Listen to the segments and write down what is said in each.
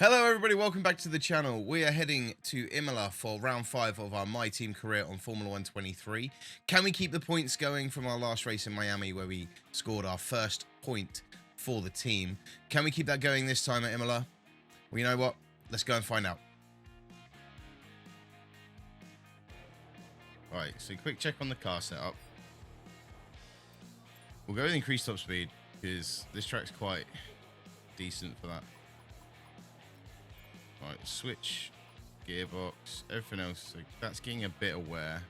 Hello everybody, welcome back to the channel. We are heading to Imola for round 5 of our My Team career on Formula 123. Can we keep the points going from our last race in Miami where we scored our first point for the team? Can we keep that going this time at Imola? Well, you know what? Let's go and find out. Alright, so quick check on the car setup. We'll go with increased top speed because this track's quite decent for that. Right, switch, gearbox, everything else. So that's getting a bit of wear.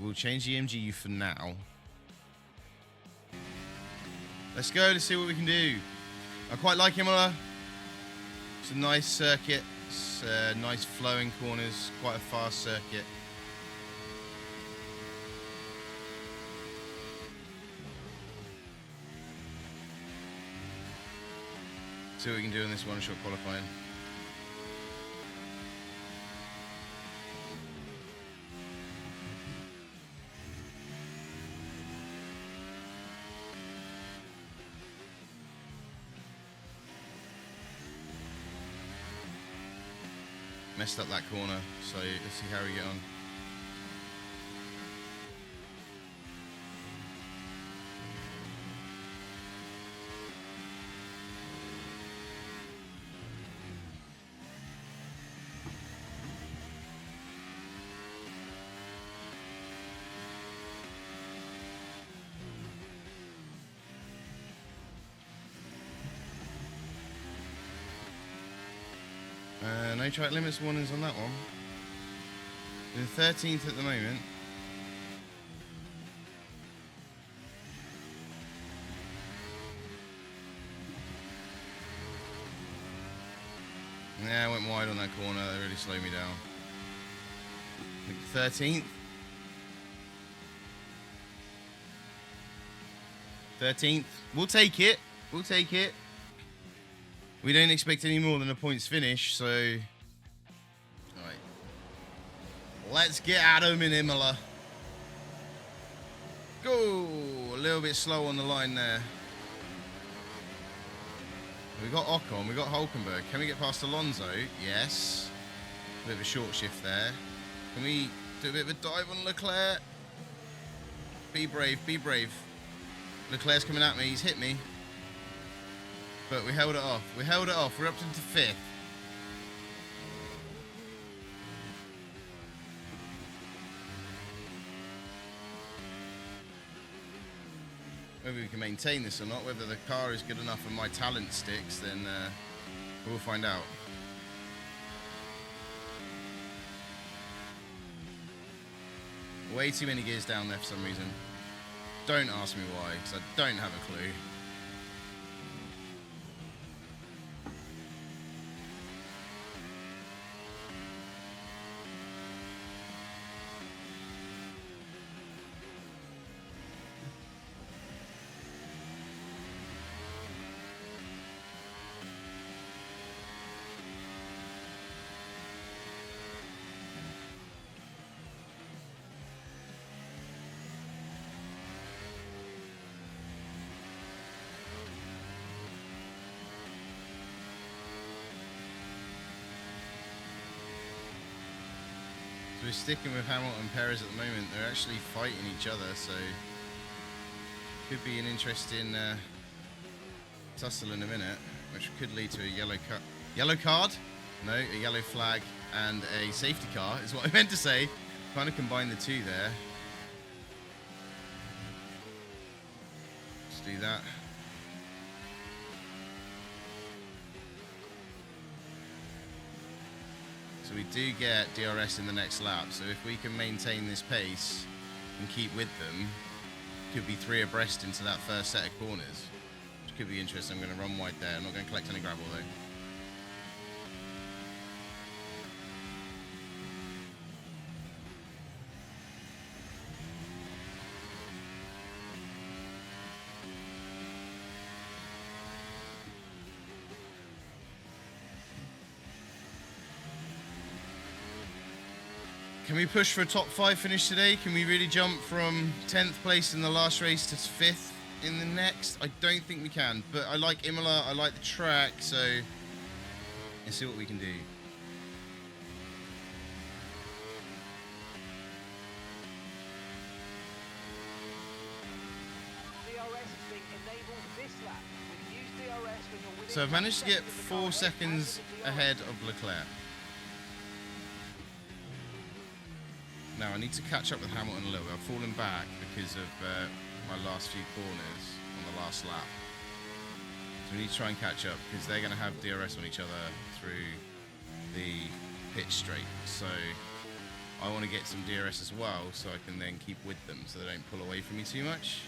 We'll change the MGU for now. Let's go to see what we can do. I quite like Imola. It's a nice circuit. It's nice flowing corners. Quite a fast circuit. See what we can do in this one-shot qualifying. Messed up that corner, so let's see how we get on. No track limits warnings on that one. We're 13th at the moment. Yeah, I went wide on that corner. That really slowed me down. 13th. 13th. We'll take it. We'll take it. We don't expect any more than a points finish, so... Alright. Let's get at them in Imola. Go! A little bit slow on the line there. We got Ocon, we got Hulkenberg. Can we get past Alonso? Yes. A bit of a short shift there. Can we do a bit of a dive on Leclerc? Be brave, be brave. Leclerc's coming at me, he's hit me. But we held it off. We held it off. We're up into 5th. Whether we can maintain this or not, whether the car is good enough and my talent sticks, then we'll find out. Way too many gears down there for some reason. Don't ask me why, because I don't have a clue. We're sticking with Hamilton and Perez at the moment. They're actually fighting each other, so could be an interesting tussle in a minute, which could lead to a yellow card? No, a yellow flag and a safety car is what I meant to say. Kind of combine the two there. Let's do that. So we do get DRS in the next lap, so if we can maintain this pace and keep with them, could be 3 abreast into that first set of corners, which could be interesting. I'm going to run wide there. I'm not going to collect any gravel though. Can we push for a top 5 finish today? Can we really jump from 10th place in the last race to 5th in the next? I don't think we can, but I like Imola, I like the track, so let's see what we can do. So I've managed to get 4 seconds ahead of Leclerc. Now I need to catch up with Hamilton a little bit. I've fallen back because of my last few corners on the last lap. So we need to try and catch up because they're going to have DRS on each other through the pit straight. So I want to get some DRS as well so I can then keep with them so they don't pull away from me too much.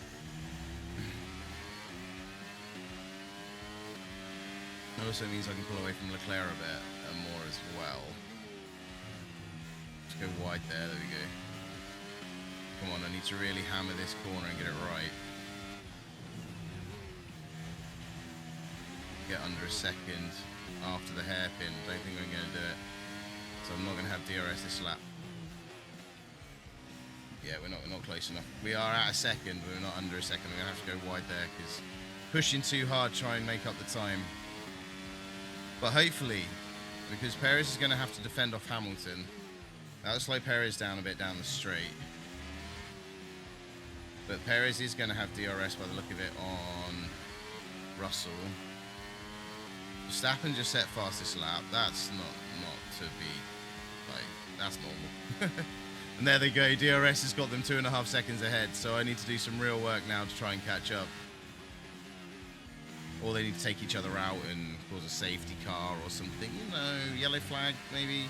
It also means I can pull away from Leclerc a bit and more as well. Let's go wide there we go. Come on, I need to really hammer this corner and get it right. Get under a second after the hairpin. Don't think I'm going to do it. So I'm not going to have DRS this lap. Yeah, we're not close enough. We are at a second, but we're not under a second. We're going to have to go wide there because pushing too hard, try and make up the time. But hopefully, because Perez is going to have to defend off Hamilton, that'll slow Perez down a bit down the straight. But Perez is going to have DRS by the look of it on Russell. Verstappen just set fastest lap. That's not to be, like, that's normal. And there they go, DRS has got them 2.5 seconds ahead, so I need to do some real work now to try and catch up. Or they need to take each other out and cause a safety car or something, you know, yellow flag maybe.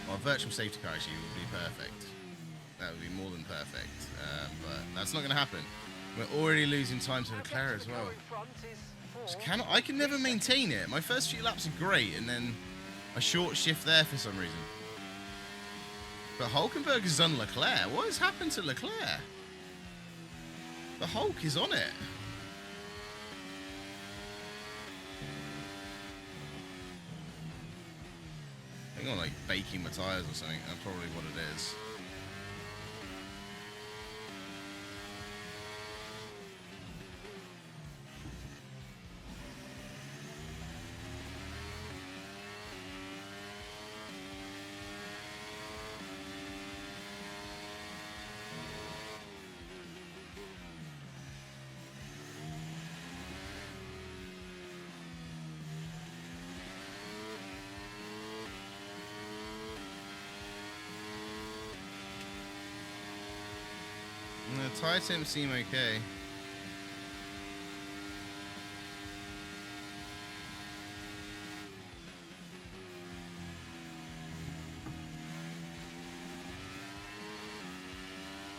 Well, a virtual safety car actually would be perfect. That would be more than perfect, but that's not going to happen. We're already losing time to Leclerc as well. I can never maintain it. My first few laps are great, and then a short shift there for some reason. But Hulkenberg has done Leclerc. What has happened to Leclerc? The Hulk is on it. I think I'm like baking my tyres or something. That's probably what it is. The tyre temps seem okay.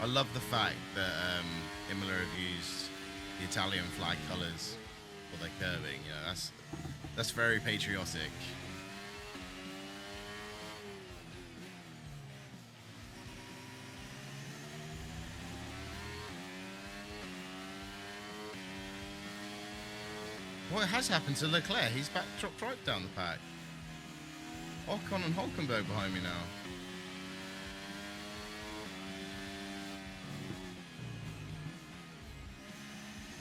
I love the fact that Imola have used the Italian flag colours for their curbing. You know, that's very patriotic. What has happened to Leclerc? He's dropped right down the pack. Ocon and Hulkenberg behind me now.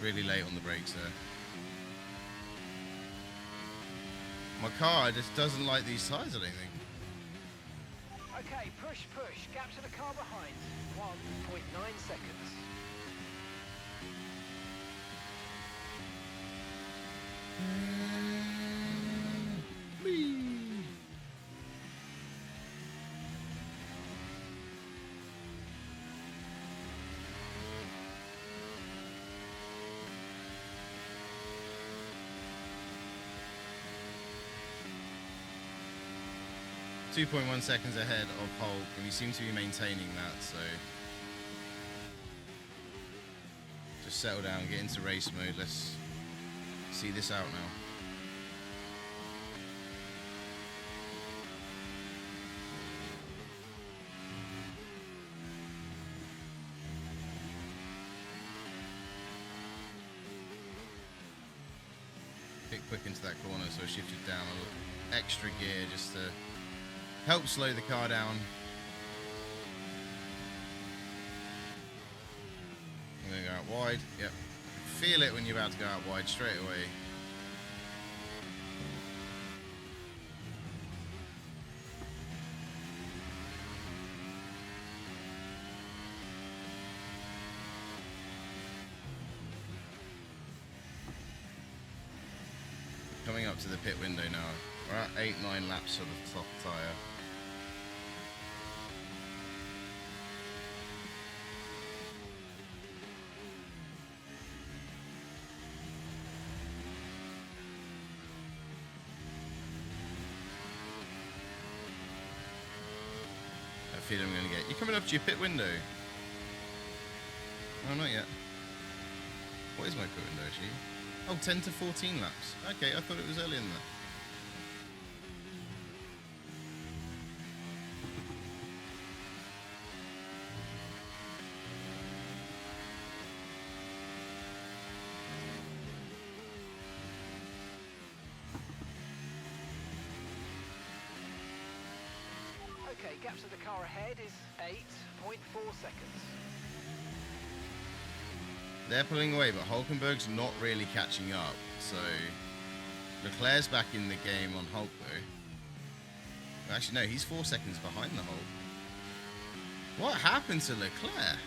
Really late on the brakes there. My car just doesn't like these tyres, I don't think. Okay, push. Gap to the car behind. 1.9 seconds. Whee! 2.1 seconds ahead of Hulk, and we seem to be maintaining that, so just settle down, get into race mode. Let's see this out now. Get quick into that corner, so I shifted down a little. extra gear just to help slow the car down. I'm going to go out wide. Yep. Feel it when you're about to go out wide straight away. Coming up to the pit window now. We're at 8-9 laps of the top tyre. I feel I'm going to get... You're coming up to your pit window. Oh, not yet. What is my pit window actually? Oh, 10 to 14 laps. Okay, I thought it was earlier than that. Okay, gap to the car ahead is 8.4 seconds. They're pulling away, but Hulkenberg's not really catching up. So Leclerc's back in the game on Hulk though. Actually, no, he's 4 seconds behind the Hulk. What happened to Leclerc?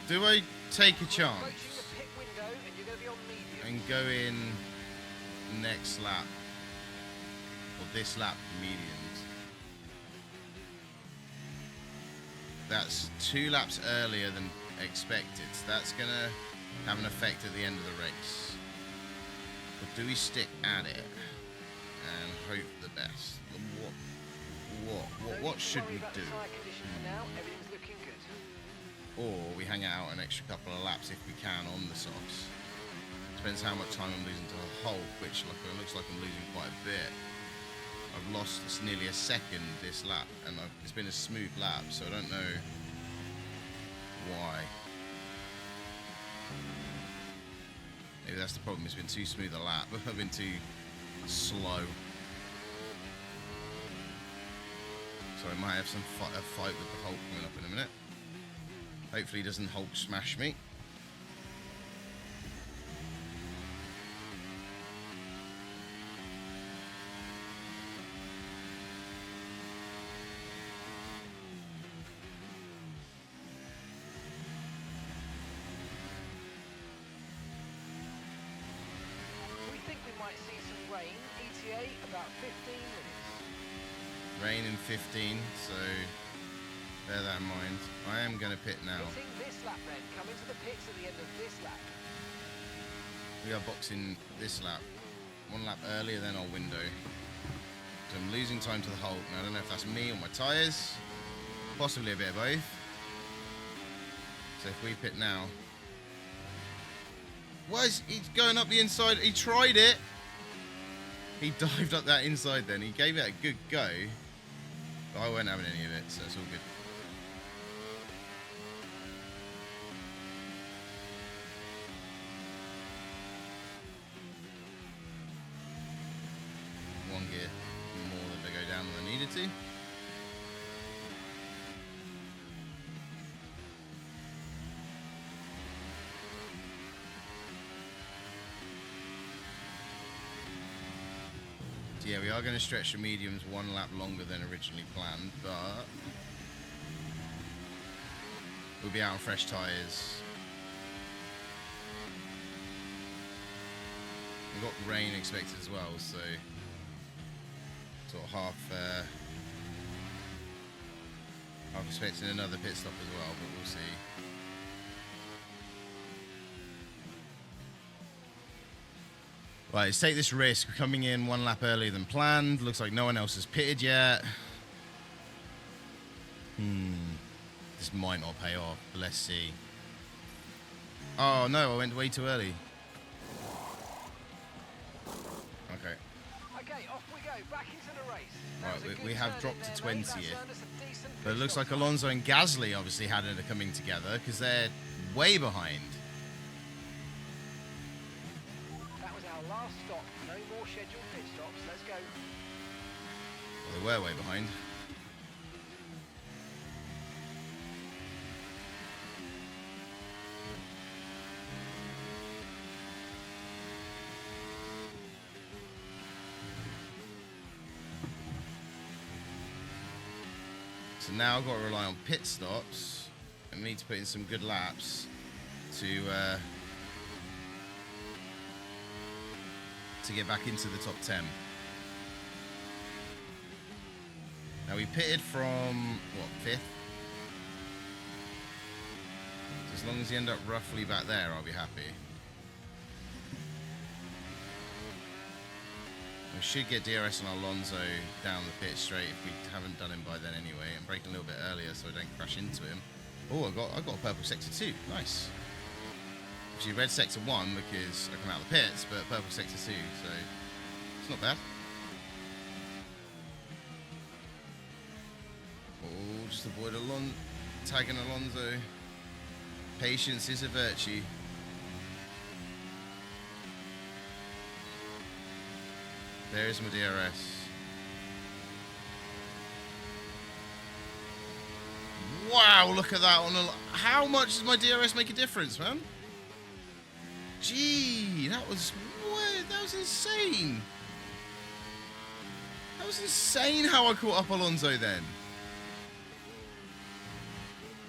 Do I take a chance Approaching the pit window and you're going to be on medium. and go in next lap, or this lap, mediums? That's 2 laps earlier than expected, so that's going to have an effect at the end of the race. Or do we stick at it and hope the best? What should we do? Now, everything's looking good. Or we hang out an extra couple of laps if we can on the softs. Depends how much time I'm losing to the Hulk, which looks like I'm losing quite a bit. I've lost nearly a second this lap, and it's been a smooth lap, so I don't know why. Maybe that's the problem, it's been too smooth a lap. I've been too slow. So I might have a fight with the Hulk coming up in a minute. Hopefully he doesn't Hulk smash me. We think we might see some rain. ETA about 15 minutes. Rain in 15, so bear that in mind. I am going to pit now. Hitting this lap then. Come into the pits at the end of this lap. We are boxing this lap. 1 lap earlier than our window. So I'm losing time to the Hulk. Now I don't know if that's me or my tyres. Possibly a bit of both. So if we pit now. Why is he going up the inside? He tried it. He dived up that inside then. He gave it a good go. But I wasn't having any of it, so it's all good. One gear more than to go down than I needed to. So yeah, we are going to stretch the mediums 1 lap longer than originally planned, but we'll be out on fresh tyres. We've got rain expected as well, so sort of half expecting another pit stop as well, but we'll see. Right, let's take this risk. We're coming in 1 lap earlier than planned. Looks like no one else has pitted yet. This might not pay off, but let's see. Oh no, I went way too early. Okay. Okay, off we go, back into the race. Right, we have dropped to 20th. But it looks like Alonso and Gasly obviously had it coming together because they're way behind. That was our last stop. No more scheduled pit stops. Let's go. Well, they were way behind. So now I've got to rely on pit stops, and we need to put in some good laps to get back into the top 10. Now we pitted from, what, 5th? So as long as you end up roughly back there, I'll be happy. We should get DRS and Alonso down the pit straight if we haven't done him by then anyway. I'm braking a little bit earlier so I don't crash into him. Oh, I got a purple sector 2. Nice. Actually, red sector 1 because I come out of the pits, but purple sector 2, so it's not bad. Oh, just avoid tagging Alonso. Patience is a virtue. There's my DRS. Wow, look at that on how much does my DRS make a difference, man? Gee, that was insane. That was insane how I caught up Alonso then.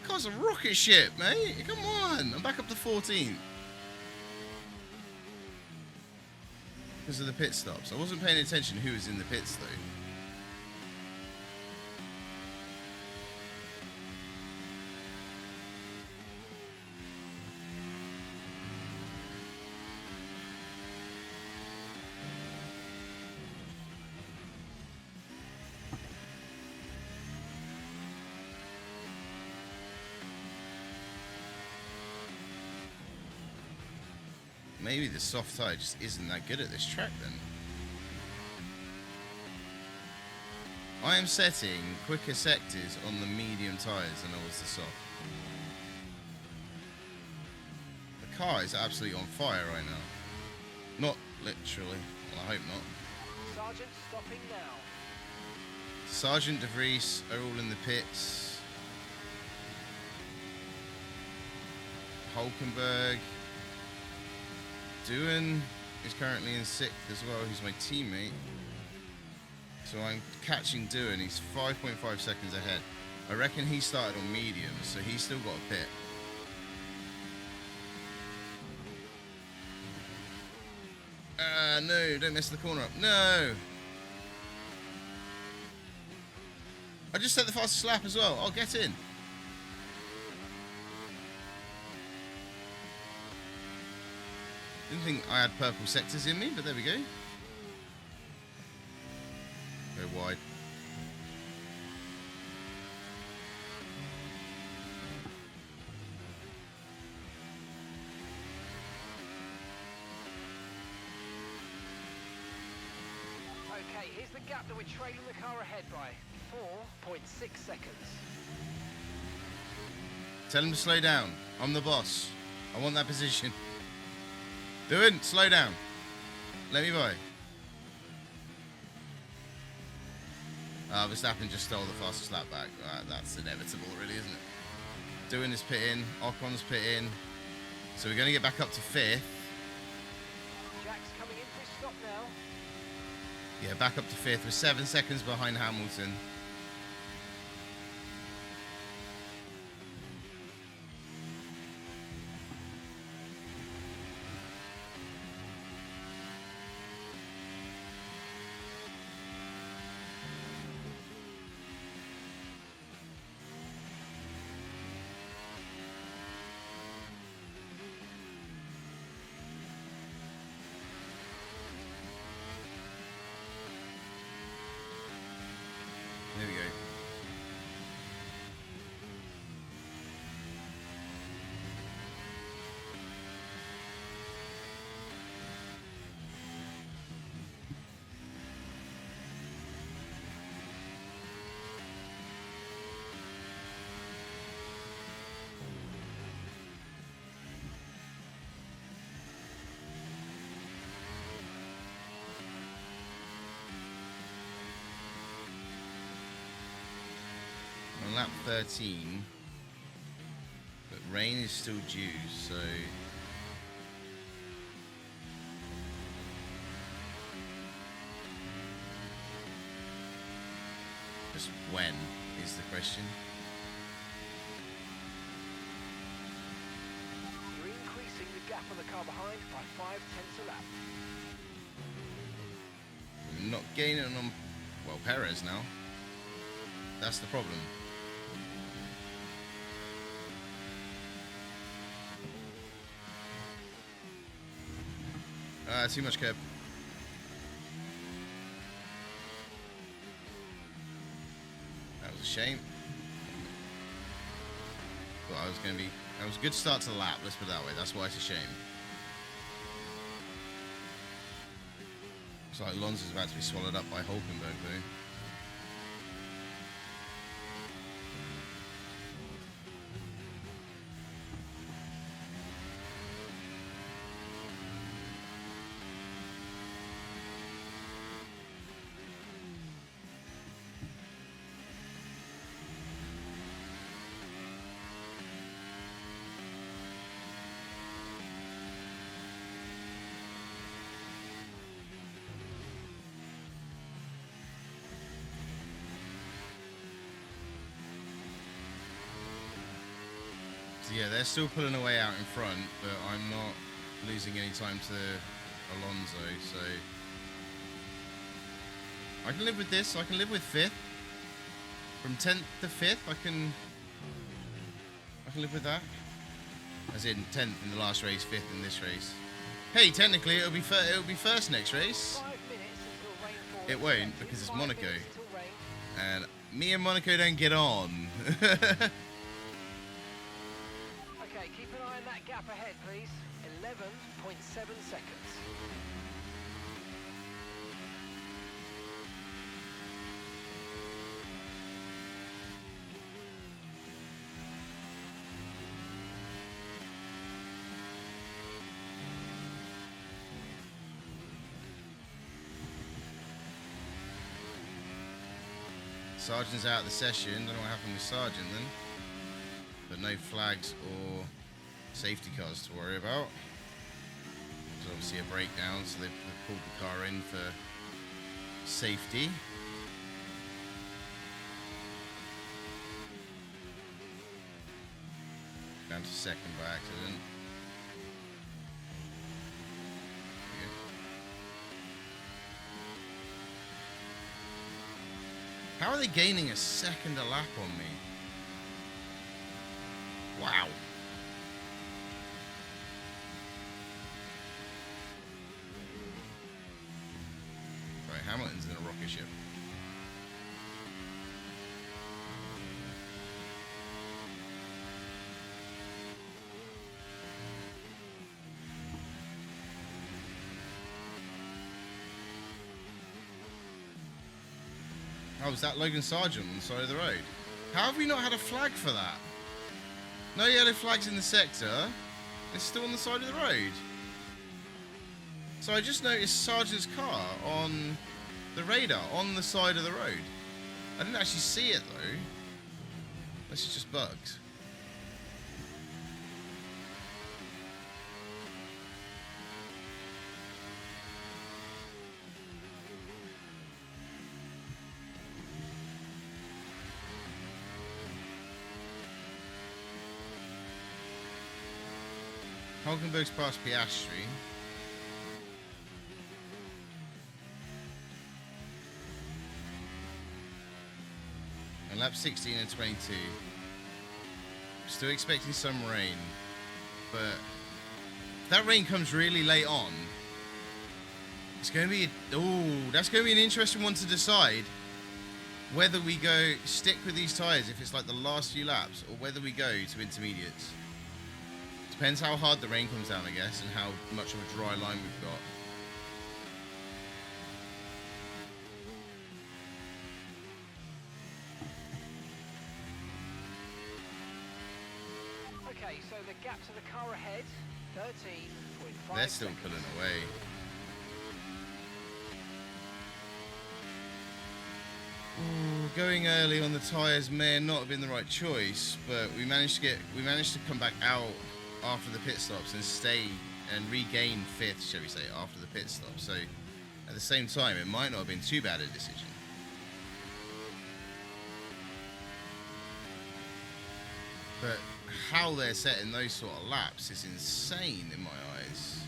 Car's a rocket ship, mate. Come on, I'm back up to 14th. Because of the pit stops. I wasn't paying attention who was in the pits though. Maybe the soft tyre just isn't that good at this track then. I am setting quicker sectors on the medium tyres than I was the soft. The car is absolutely on fire right now. Not literally. Well, I hope not. Sergeant stopping now. Sergeant De Vries are all in the pits. Hulkenberg. Doohan is currently in 6th as well. He's my teammate. So I'm catching Doohan. He's 5.5 seconds ahead. I reckon he started on medium, so he's still got a pit. No, don't mess the corner up. No! I just set the fastest lap as well. I'll get in. Didn't think I had purple sectors in me, but there we go. Go wide. Okay, here's the gap that we're trailing the car ahead by. 4.6 seconds. Tell him to slow down. I'm the boss. I want that position. Doohan, slow down. Let me by. Verstappen just stole the fastest lap back. That's inevitable, really, isn't it? Doohan is pit in. Ocon's pit in. So we're going to get back up to 5th. Jack's coming in for his stop now. Yeah, back up to 5th. We're 7 seconds behind Hamilton. on lap 13. But rain is still due, so... just when is the question. You're increasing the gap on the car behind by 0.5 a lap. We're not gaining on, well, Perez now. That's the problem. Too much curb. That was a shame. But I was going to be... that was a good start to the lap, let's put it that way. That's why it's a shame. Looks like Alonso's about to be swallowed up by Hulkenberg, though. So yeah, they're still pulling away out in front, but I'm not losing any time to Alonso, so I can live with this. I can live with 5th. From 10th to 5th, I can live with that. As in 10th in the last race, 5th in this race. Hey, technically it'll be first next race. 5 minutes until rainfall. It won't, because it's 5 Monaco. minutes until rain. And me and Monaco don't get on. Okay, keep an eye on that gap ahead, please. 11.7 seconds. Sargent's out of the session. Don't know what happened with Sargent then. But no flags or safety cars to worry about. There's obviously a breakdown, so they've pulled the car in for safety. Down to second by accident. How are they gaining a second a lap on me? Wow. Right, Hamilton's in a rocket ship. Oh, was that Logan Sargent on the side of the road? How have we not had a flag for that? No yellow flags in the sector. It's still on the side of the road. So I just noticed Sargent's car on the radar, on the side of the road. I didn't actually see it though. This is just bugs. Hulkenberg's past Piastri. And lap 16 and 22. Still expecting some rain. But if that rain comes really late on, it's going to be... that's going to be an interesting one to decide. Whether we stick with these tyres if it's like the last few laps, or whether we go to intermediates. Depends how hard the rain comes down, I guess, and how much of a dry line we've got. Okay, so the gap to the car ahead, 13.5 They're still seconds. pulling away. going early on the tyres may not have been the right choice, but we managed to come back out after the pit stops and stay and regain fifth, shall we say, after the pit stop. So at the same time, it might not have been too bad a decision. But how they're setting those sort of laps is insane in my eyes.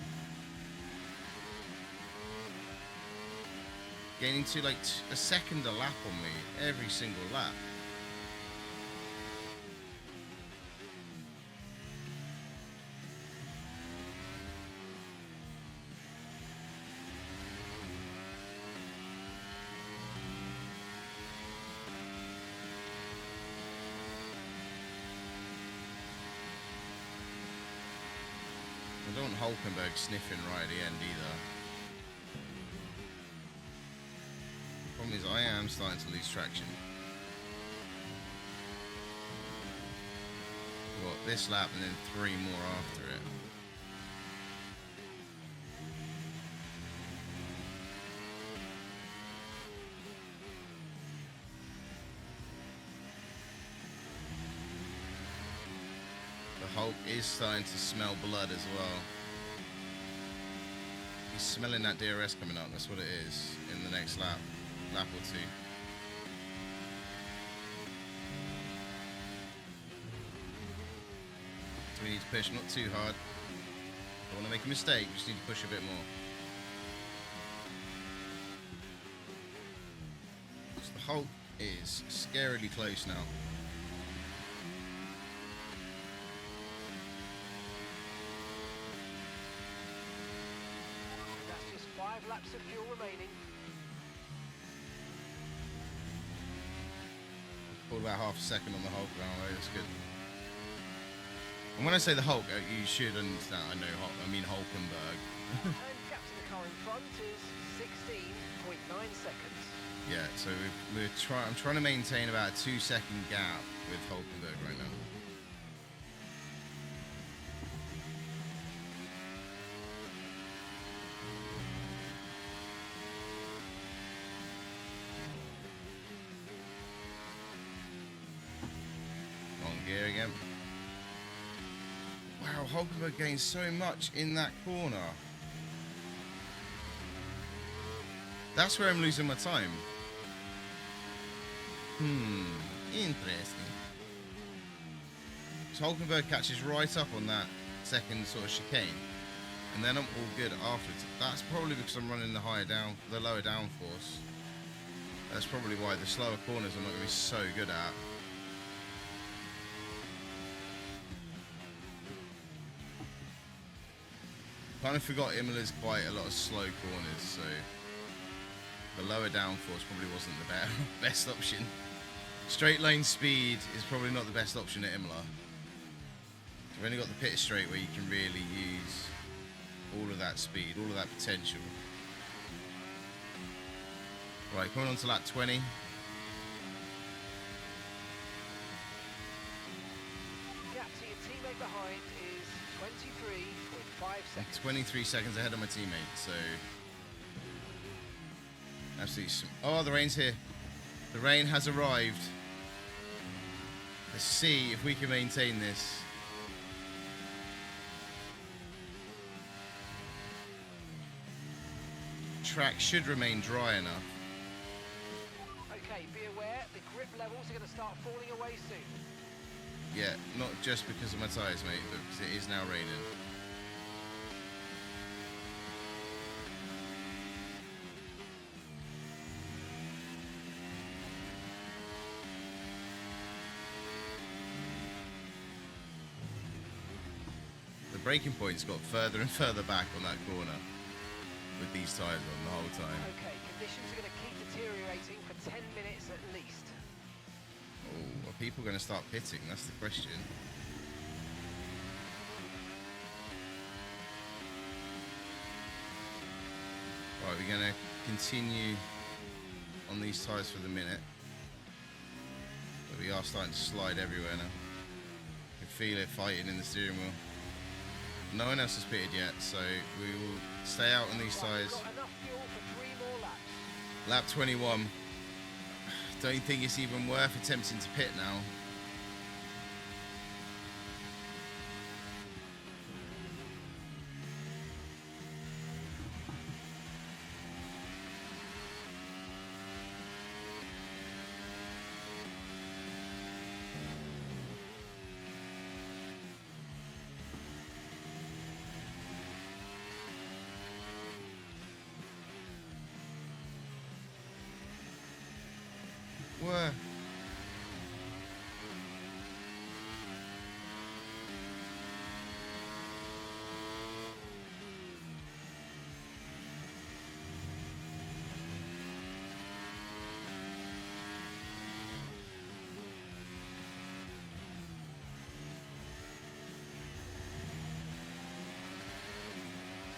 Gaining to like a second a lap on me every single lap. I don't want Hulkenberg sniffing right at the end either. Problem is, I am starting to lose traction. We've got this lap and then 3 more after it. The Hulk is starting to smell blood as well. He's smelling that DRS coming up, that's what it is, in the next lap or two. So we need to push not too hard. Don't want to make a mistake, we just need to push a bit more. So the Hulk is scarily close now. That's just 5 laps of fuel remaining. Pulled about half a second on the Hulk now, that's good. And when I say the Hulk, you should understand, I know Hulk, I mean Hulkenberg. And gap to the car in front is 16.9 seconds. Yeah, so I'm trying to maintain about a 2-second gap with Hulkenberg right now. Gear again. Wow, Hulkenberg gained so much in that corner. That's where I'm losing my time. Interesting. So Hulkenberg catches right up on that second sort of chicane, and then I'm all good afterwards. That's probably because I'm running the lower downforce. That's probably why the slower corners I'm not going to be so good at. Kind of forgot Imola's quite a lot of slow corners, so the lower downforce probably wasn't the best option. Straight lane speed is probably not the best option at Imola. You've only got the pit straight where you can really use all of that speed, all of that potential. Right, coming on to lap 20. Gap to your teammate behind is 23.5 seconds. 23 seconds ahead of my teammate, so absolutely. Oh, the rain's here. The rain has arrived. Let's see if we can maintain this. Track should remain dry enough. Okay, be aware, the grip levels are going to start falling away soon. Yeah, not just because of my tyres, mate, but because it is now raining. The braking point's got further and further back on that corner with these tyres on the whole time. Okay, conditions are going to keep deteriorating for 10 minutes at least. Oh, are people going to start pitting? That's the question. Right, we're going to continue on these tyres for the minute. But we are starting to slide everywhere now. You can feel it fighting in the steering wheel. No one else has pitted yet, so we will stay out on these tyres. Got enough fuel for 3 more laps. Lap 21. don't think it's even worth attempting to pit now. Where?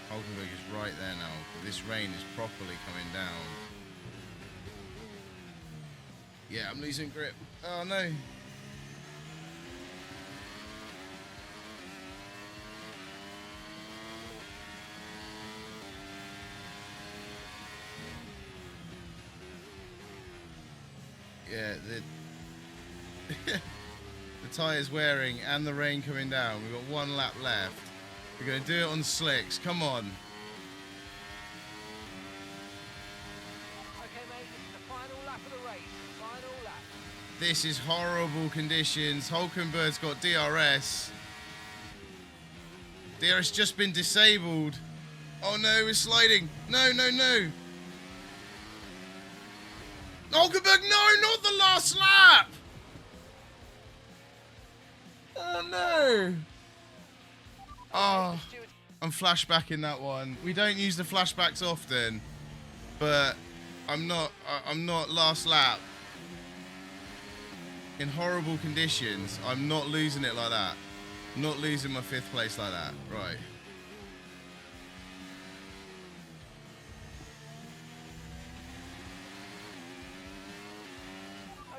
Hulkenberg is right there now. This rain is properly coming down. Yeah, I'm losing grip. Oh no. Yeah, the tyre's wearing and the rain coming down. We've got 1 lap left. We're going to do it on slicks. Come on. Okay, mate, this is the final lap of the race. Final lap. This is horrible conditions. Hulkenberg's got DRS. DRS just been disabled. Oh no, we're sliding. No, no, no. Hulkenberg, no, not the last lap. Oh no. Oh, I'm flashbacking that one. We don't use the flashbacks often, but I'm not last lap. In horrible conditions, I'm not losing it like that. I'm not losing my 5th place like that. Right.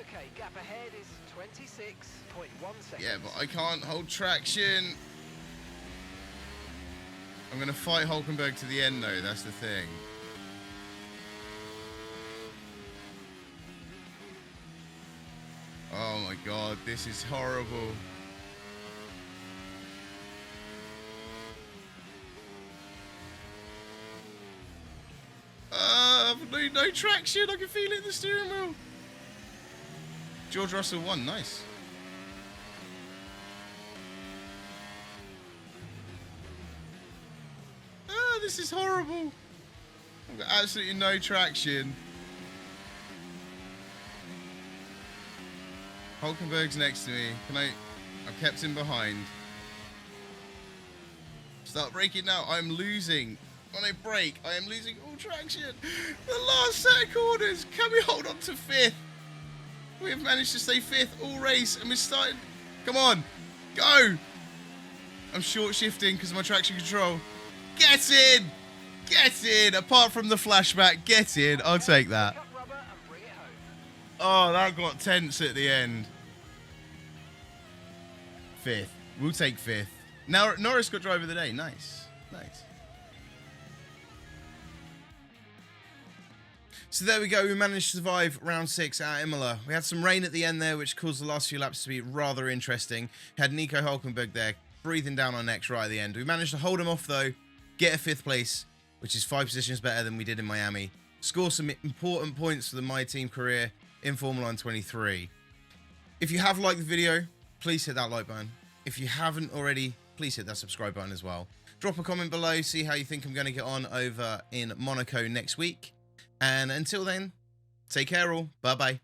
Okay, gap ahead is 26.1 seconds. Yeah, but I can't hold traction. I'm going to fight Hulkenberg to the end, though. That's the thing. Oh, my God. This is horrible. No traction. I can feel it in the steering wheel. George Russell won. Nice. This is horrible. I've got absolutely no traction. Hulkenberg's next to me. I've kept him behind. Start braking now. I'm losing. When I brake, I am losing all traction. The last set of corners. Can we hold on to 5th? We have managed to stay 5th all race, and we're starting. Come on. Go. I'm short shifting because of my traction control. Get in! Get in! Apart from the flashback, get in. I'll take that. Oh, that got tense at the end. 5th. We'll take 5th. Now Norris got driver of the day. Nice. Nice. So there we go. We managed to survive round 6 at Imola. We had some rain at the end there, which caused the last few laps to be rather interesting. Had Nico Hulkenberg there, breathing down our necks right at the end. We managed to hold him off, though. Get a 5th place, which is 5 positions better than we did in Miami. Score some important points for the My Team career in Formula 1 23. If you have liked the video, please hit that like button. If you haven't already, please hit that subscribe button as well. Drop a comment below, see how you think I'm going to get on over in Monaco next week. And until then, take care all. Bye-bye.